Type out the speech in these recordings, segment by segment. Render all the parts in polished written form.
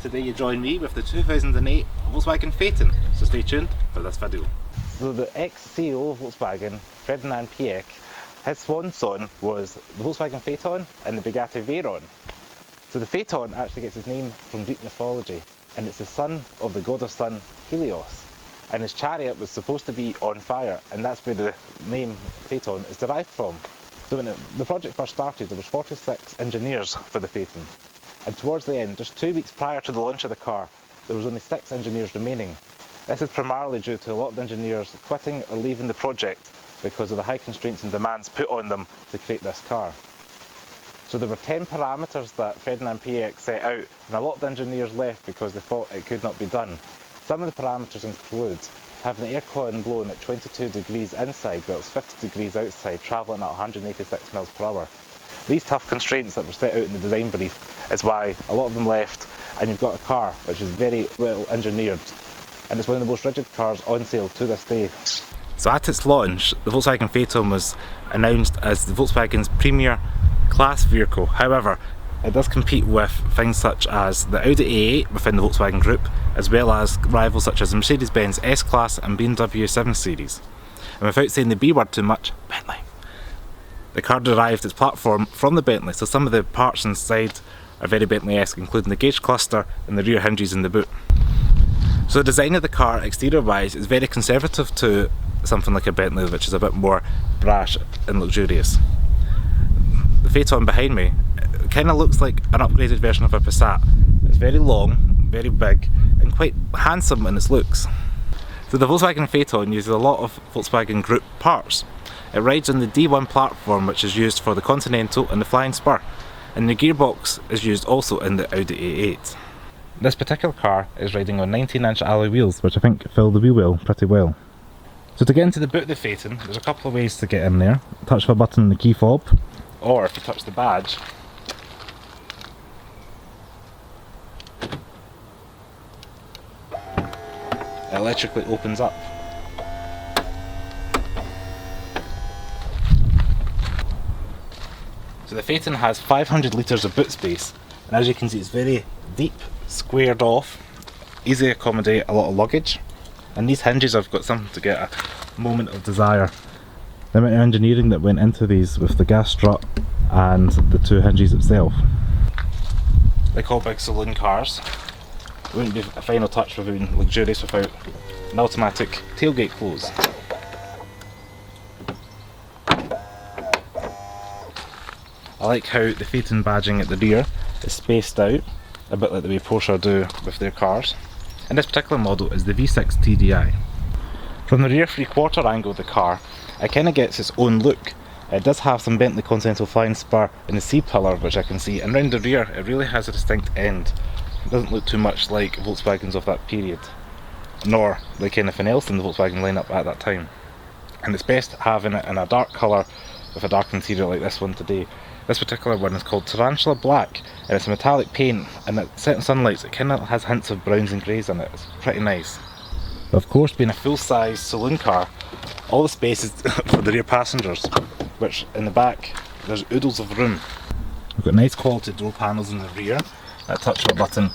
today you join me with the 2008 Volkswagen Phaeton, so stay tuned for this video. So the ex-CEO of Volkswagen, Ferdinand Piëch, his swan song was the Volkswagen Phaeton and the Bugatti Veyron. So the Phaeton actually gets its name from Greek mythology, and it's the son of the god of sun Helios. And his chariot was supposed to be on fire, and that's where the name Phaeton is derived from. So when the project first started, there was 46 engineers for the Phaeton. And towards the end, just 2 weeks prior to the launch of the car, there was only 6 engineers remaining. This is primarily due to a lot of engineers quitting or leaving the project because of the high constraints and demands put on them to create this car. So there were 10 parameters that Ferdinand Piëch set out, and a lot of the engineers left because they thought it could not be done. Some of the parameters include having the aircon blowing at 22 degrees inside, while it's 50 degrees outside, travelling at 186 miles per hour. These tough constraints that were set out in the design brief is why a lot of them left, and you've got a car which is very well engineered, and it's one of the most rigid cars on sale to this day. So at its launch, the Volkswagen Phaeton was announced as the Volkswagen's premier class vehicle. However, it does compete with things such as the Audi A8 within the Volkswagen Group, as well as rivals such as the Mercedes-Benz S-Class and BMW 7 Series. And without saying the B word too much, Bentley. The car derived its platform from the Bentley, so some of the parts inside are very Bentley-esque, including the gauge cluster and the rear hinges in the boot. So the design of the car, exterior-wise, is very conservative to something like a Bentley, which is a bit more brash and luxurious. The Phaeton behind me kind of looks like an upgraded version of a Passat. It's very long, very big, and quite handsome in its looks. So the Volkswagen Phaeton uses a lot of Volkswagen Group parts. It rides on the D1 platform, which is used for the Continental and the Flying Spur, and the gearbox is used also in the Audi A8. This particular car is riding on 19-inch alloy wheels, which I think fill the wheel well pretty well. So to get into the boot of the Phaeton, there's a couple of ways to get in there. Touch the button on the key fob, or if you touch the badge, it electrically opens up. So the Phaeton has 500 litres of boot space, and as you can see it's very deep, squared off, easy to accommodate a lot of luggage, and these hinges have got something to get a moment of desire. The amount of engineering that went into these with the gas strut and the 2 hinges itself. Like all big saloon cars, it wouldn't be a final touch without being luxurious without an automatic tailgate close. I like how the Phaeton badging at the rear is spaced out, a bit like the way Porsche do with their cars. And this particular model is the V6 TDI. From the rear 3/4 angle of the car, it kind of gets its own look. It does have some Bentley Continental Flying Spur in the C-pillar, which I can see, and round the rear it really has a distinct end. It doesn't look too much like Volkswagens of that period, nor like anything else in the Volkswagen lineup at that time. And it's best having it in a dark colour with a dark interior like this one today. This particular one is called Tarantula Black, and it's a metallic paint, and at certain sunlights it kind of has hints of browns and greys in it. It's pretty nice. But of course, being a full-size saloon car, all the space is for the rear passengers, which in the back there's oodles of room. We've got nice quality door panels in the rear, that touch button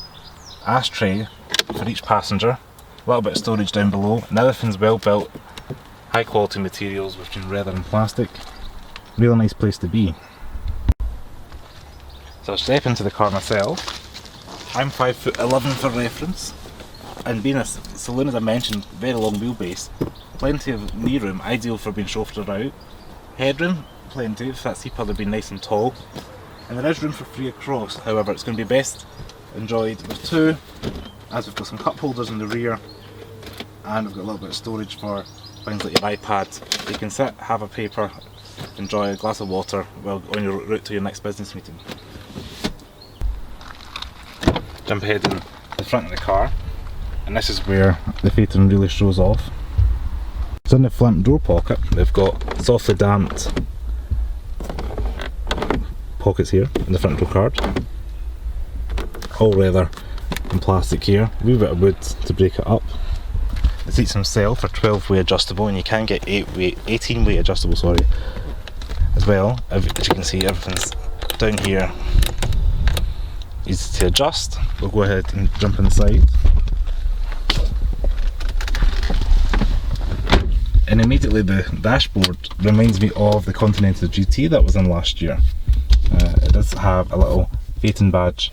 ashtray for each passenger, a little bit of storage down below, and everything's well built, high quality materials between leather and plastic. Real nice place to be. So I'll step into the car myself. I'm 5'11" for reference, and being a saloon, as I mentioned, very long wheelbase, plenty of knee room, ideal for being chauffeured out. Headroom, plenty, if that C-pillar being nice and tall. And there is room for 3 across, however it's going to be best enjoyed with 2, as we've got some cup holders in the rear, and we've got a little bit of storage for things like your iPad. You can sit, have a paper, enjoy a glass of water while on your route to your next business meeting. Jump ahead in the front of the car, and this is where the Phaeton really shows off. So in the front door pocket, they've got softly damped pockets here in the front door card. All leather and plastic here, a wee bit of wood to break it up. The seats themselves are 12-way adjustable, and you can get 18-way adjustable, as well. As you can see, everything's down here easy to adjust. We'll go ahead and jump inside. And immediately the dashboard reminds me of the Continental GT that was in last year. It does have a little Phaeton badge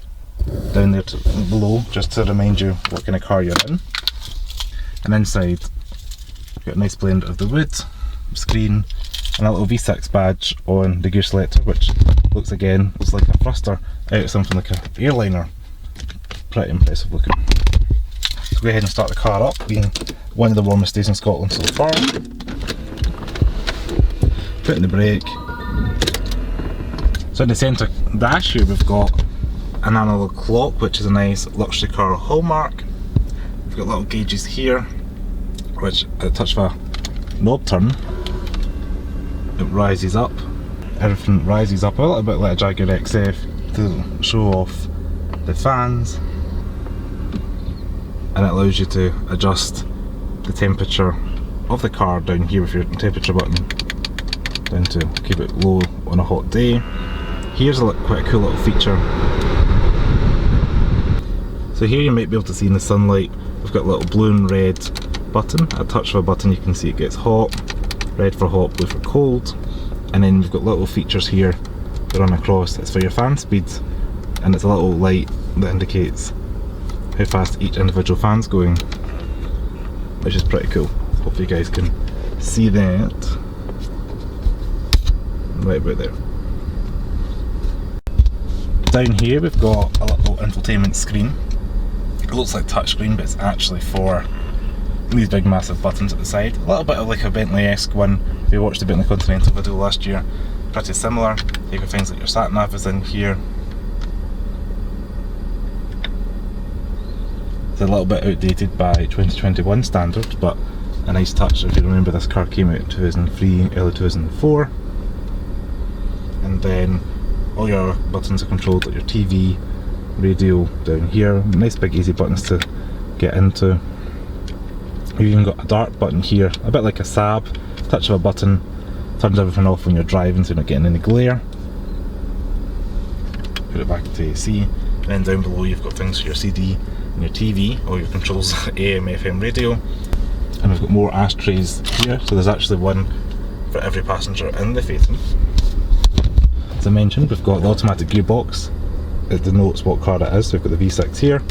down there below, just to remind you what kind of car you're in. And inside, you've got a nice blend of the wood, screen, and a little V6 badge on the gear selector, which looks like a thruster out of something like an airliner. Pretty impressive looking. So go ahead and start the car up, being one of the warmest days in Scotland so far. Put in the brake. So in the centre dash here we've got an analog clock, which is a nice luxury car hallmark. We've got little gauges here, which at the touch of a knob turn, it rises up. Everything rises up a little bit like a Jaguar XF to show off the fans, and it allows you to adjust the temperature of the car down here with your temperature button down to keep it low on a hot day. Here's quite a cool little feature. So here you might be able to see in the sunlight, we've got a little blue and red button. At a touch of a button you can see it gets hot, red for hot, blue for cold, and then we've got little features here that run across. It's for your fan speed, and it's a little light that indicates how fast each individual fan's going, which is pretty cool. Hopefully you guys can see that right about there. Down here we've got a little infotainment screen. It looks like touchscreen, but it's actually for these big massive buttons at the side. A little bit of like a Bentley-esque one. If you watched the Bentley Continental video last year, pretty similar. You've got things like your sat nav is in here. It's a little bit outdated by 2021 standards, but a nice touch. If you remember, this car came out in 2003, early 2004. And then all your buttons are controlled, like your TV, radio down here. Nice big easy buttons to get into. You've even got a dark button here, a bit like a Saab. Touch of a button turns everything off when you're driving so you're not getting any glare. Put it back to AC. And then down below you've got things for your CD and your TV, all your controls, AM, FM radio. And we've got more ashtrays here, so there's actually one for every passenger in the Phaeton. As I mentioned, we've got the automatic gearbox. It denotes what car it is. So we've got the V6 here,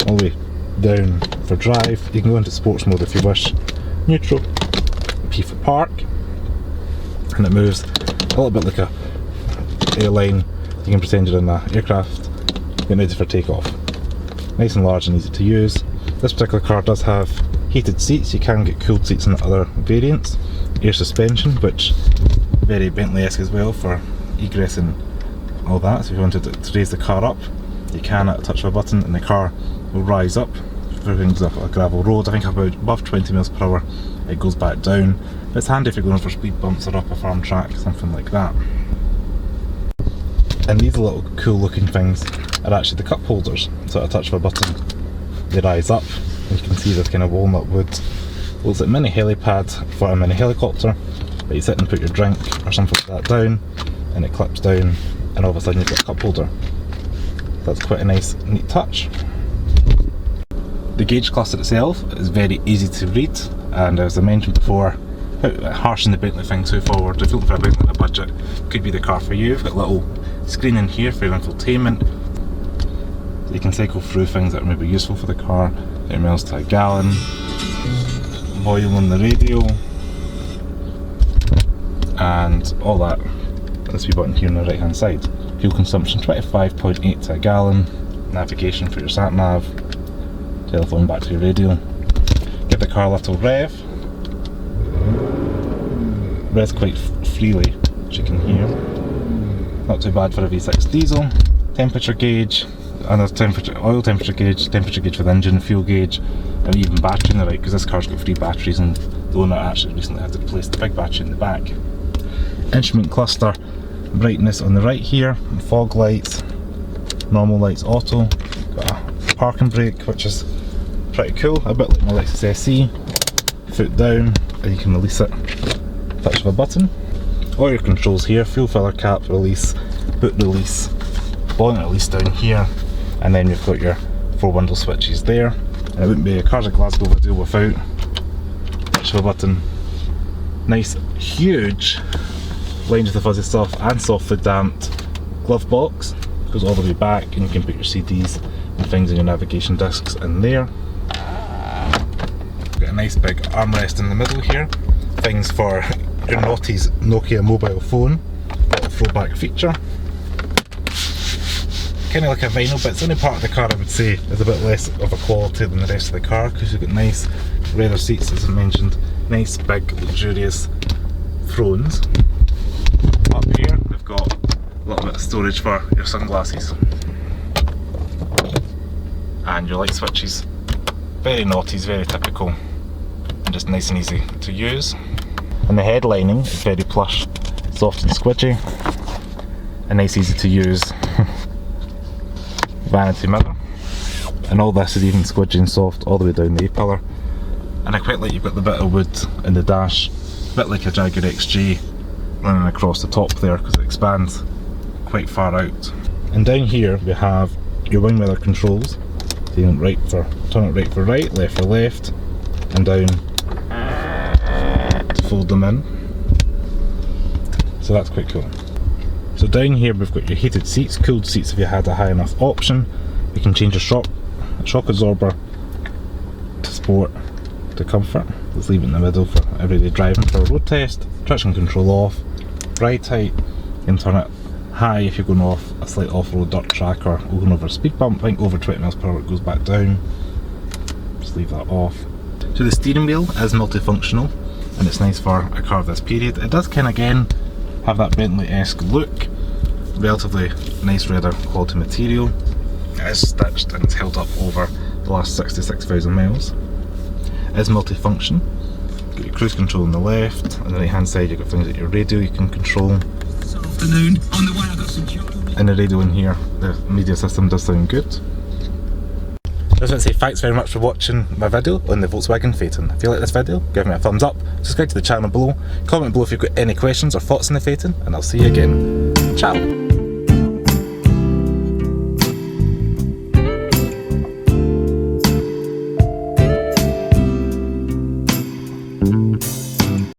all the way down for drive. You can go into sports mode if you wish. Neutral, P for park, and it moves a little bit like a airline. You can pretend you're in an aircraft, getting ready for takeoff. Nice and large and easy to use. This particular car does have heated seats. You can get cooled seats in other variants. Air suspension, which very Bentley-esque as well for egress and all that. So if you wanted to raise the car up, you can at a touch of a button, and the car will rise up. If everything's up a gravel road, I think about above 20 miles per hour, it goes back down. But it's handy if you're going for speed bumps or up a farm track, something like that. And these little cool looking things are actually the cup holders. So at a touch of a button, they rise up, and you can see this kind of walnut wood. Looks like a mini helipad for a mini helicopter, but you sit and put your drink or something like that down, and it clips down, and all of a sudden you've got a cup holder. That's quite a nice, neat touch. The gauge cluster itself is very easy to read, and as I mentioned before, harshing the Bentley thing too forward. If you're looking for a Bentley on a budget, could be the car for you. We've got a little screen in here for your infotainment, so you can cycle through things that are maybe useful for the car. 8 miles to a gallon, volume on the radio, and all that. This wee button here on the right hand side. Fuel consumption 25.8 to a gallon, navigation for your sat nav, telephone back to your radio. Give the car a little rev. Revs quite freely, as you can hear. Not too bad for a V6 diesel. Temperature gauge, another oil temperature gauge for the engine, fuel gauge, and even battery in the right, because this car's got 3 batteries and the owner actually recently had to replace the big battery in the back. Instrument cluster, brightness on the right here, fog lights, normal lights auto, got a parking brake which is pretty cool, a bit like my Lexus SE. Foot down and you can release it, touch of a button. All your controls here, fuel filler cap release, boot release, bonnet release down here, And then you've got your 4 bundle switches there. And it wouldn't be a Cars of Glasgow video without push of a button. Nice, huge Lines with the Fuzzy Stuff and softly damped glove box. Goes all the way back, and you can put your CDs and things in your navigation discs in there. Got a nice big armrest in the middle here. Things for your naughty's Nokia mobile phone. Little throwback feature. Kind of like a vinyl, but it's the only part of the car I would say is a bit less of a quality than the rest of the car, because you've got nice leather seats, as I mentioned, nice big luxurious thrones. Up here we've got a little bit of storage for your sunglasses and your light switches. Very naughty, very typical, and just nice and easy to use. And the head lining is very plush, soft and squidgy, a nice easy to use vanity mirror. And all this is even squidgy and soft all the way down the A-pillar. And I quite like you've got the bit of wood in the dash, a bit like a Jaguar XJ running across the top there, because it expands quite far out. And down here we have your wing mirror controls. So you can turn it right for right, left for left, and down to fold them in. So that's quite cool. So down here we've got your heated seats, cooled seats if you had a high enough option. You can change your shock absorber to sport to comfort. Let's leave it in the middle for everyday driving for a road test. Traction control off, ride height, you can turn it high if you're going off a slight off-road dirt track or going over a speed bump. I think over 20 miles per hour it goes back down. Just leave that off. So the steering wheel is multifunctional, and it's nice for a car of this period. It does kind of again have that Bentley-esque look. Relatively nice leather quality material. It is stitched and it's held up over the last 66,000 miles. It is multifunction. Got your cruise control on the left, on the right hand side you've got things like your radio you can control. This afternoon, on the way I got some chocolate. And the radio in here, the media system does sound good. I just want to say thanks very much for watching my video on the Volkswagen Phaeton. If you like this video, give me a thumbs up, subscribe to the channel below, comment below if you've got any questions or thoughts on the Phaeton, and I'll see you again. Ciao!